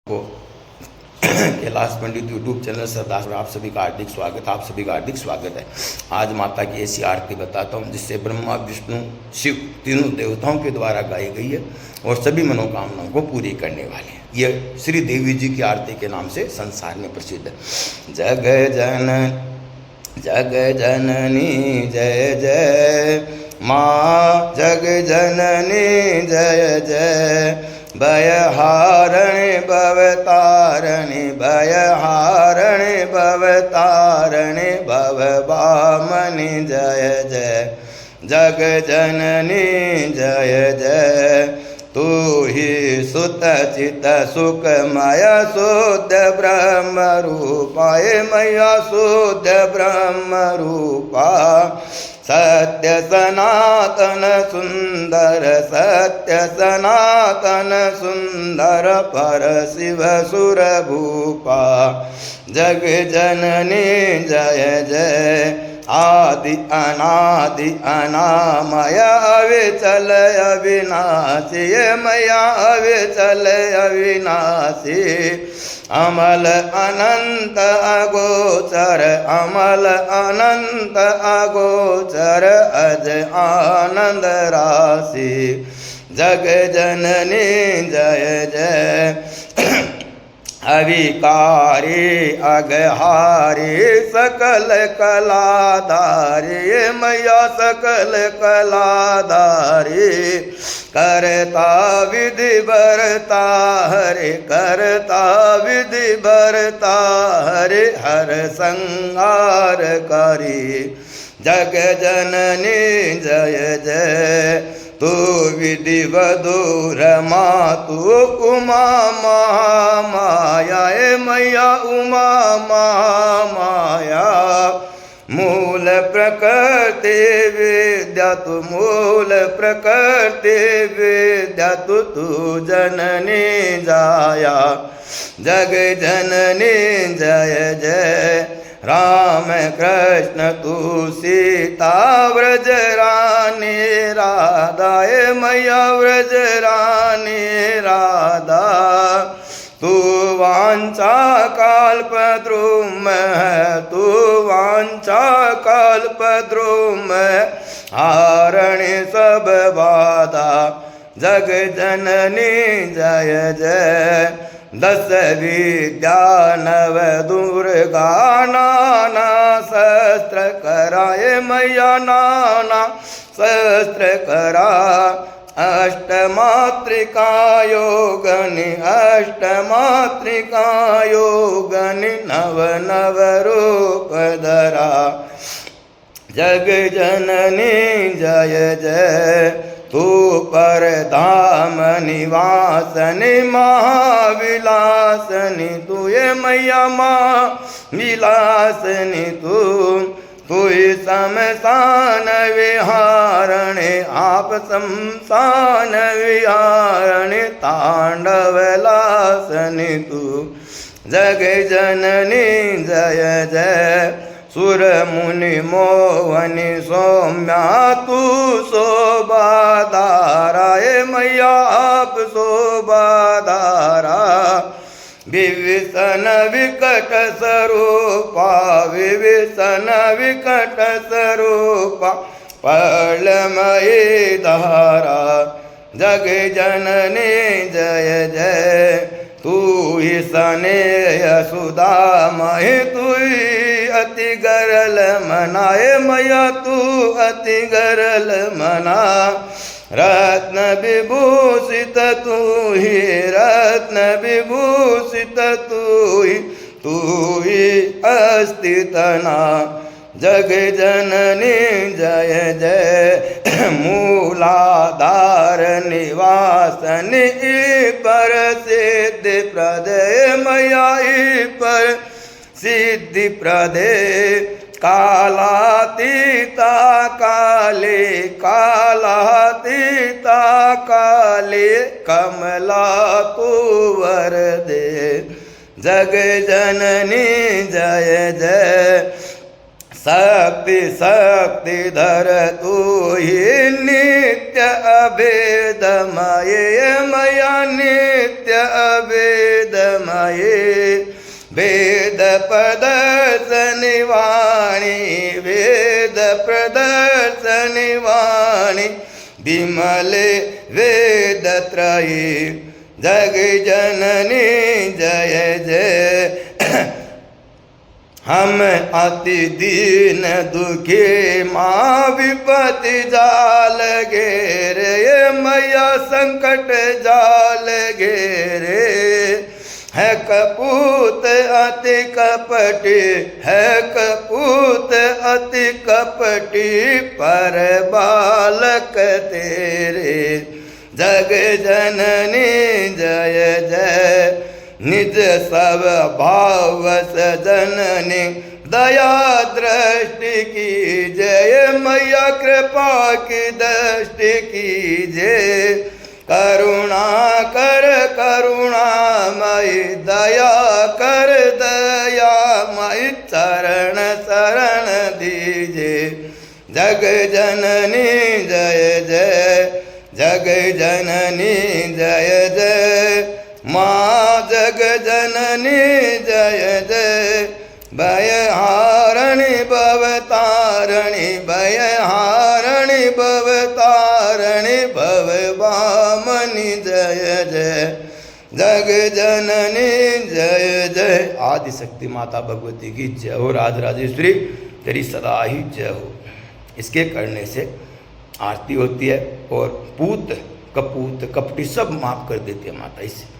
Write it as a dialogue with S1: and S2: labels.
S1: को कैलाश पंडित YouTube channel सरदार में आप सभी का हार्दिक स्वागत है। आज माता की ऐसी आरती बताता हूँ जिससे ब्रह्मा विष्णु शिव तीनों देवताओं के द्वारा गाई गई है और सभी मनोकामनाओं को पूरी करने वाले हैं। यह श्री देवी जी की आरती के नाम से संसार में प्रसिद्ध है। जग जननी जय जय माँ, जग जननी जय जय, भयहारिणी भवतारिणी भयहारिणी भवतारिणी भवभामिनी जय जय, जग जननी जय जय। तू ही सुत चित सुखमय शुद्ध ब्रह्म रूपाय मैया शुद्ध ब्रह्म रूपा, सत्य सनातन सुंदर सत्य सनातन सुंदर पर शिव सुर भूपा, जग जननी जय जय। आदि अनादि अनामय अविचल अविनाशी मैया अविचल अविनाशी, अमल अनंत अगोचर अमल अनंत अगोचर अज आनंद राशि, जग जननी जय जय। अविकारी अगहारी सकल कलाधारी मैया सकल कलाधारी, करता विधि बरता हरि करता विधि बरता हरि, हर संहार करी, जग जननी जय जय। तू विधि वधूर मातु उमा महामाया मैया उमा महामाया, मूल प्रकृति विद्या तू मूल प्रकृति विद्या तू जननी जाया, जग जननी जय जय। राम कृष्ण तू सीता व्रज रानी राधा मैया व्रज रानी राधा, तू वांछा कल्पद्रुम है तू वांछा कल्पद्रुम, हारणी सब बाधा, जग जननी जय जय। दस विद्या नव दुर्गा नाना शस्त्र कराए मैया नाना शस्त्र करा, अष्टमात्रिका योगनि अष्टमात्रिका योगनि, नव नव रूप धरा, जग जननी जय जय। तू पर धाम निवासनि महाविलासनि तू ये मैया महाविलासनि तू ही शमशान विहारणे आप शमशान विहारणे, तांडवलासनि तू, जग जननी जय जय। सुर मुनि मोहनि सौम्या तू शोभाधारा मैया आप शोभाधारा, विभीषण विकट स्वरूपा विभीषण विकट स्वरूपा, पर्लमयी धारा, जग जननी जय जय। तू ही स्नेह सुदामहि तू ही अति गरल मनाए मैया तू अति गरल मना, रत्न विभूषित तू ही रत्न विभूषित तू ही अस्तितना, जग जननी जय जय। मूलाधार निवासनि पर सिद्धि प्रदे मैया पर सिद्धि प्रदे, कालातीता काले कालातीता काले, कमला तू वर दे, जग जननी जय जय। शक्ति शक्तिधर तू ही नित्य अभेदमय मया नित्य अभेद मये वेद प्रदर्शनि वाणी वेद प्रदर्शनि वाणी विमले वेद त्रयी जग जननी जय जय। हम अति दीन दुखी माँ विपत्ति जाल घेरे मैया संकट जाल घेरे है कपूत अति कपटी है कपूत अति कपटी पर बालक तेरे जग जननी जय जय। निज सब भाव सजननी दया दृष्टि की जय मैया कृपा की दृष्टि की जय। करुणा कर करुणामयी दया कर दयामयी चरण शरण दीजे जग जननी जय जय जग जननी जय जय। माँ जग जननी जय जय भयहारिणी भवतारिणी भयहारिणी भवतारिणी भववामनि जय जय जग जननी जय जय। आदिशक्ति माता भगवती की जय हो। राजराजेश्वरी तेरी सदा ही जय हो। इसके करने से आरती होती है और पूत कपूत कपटी सब माफ कर देती है माता इससे।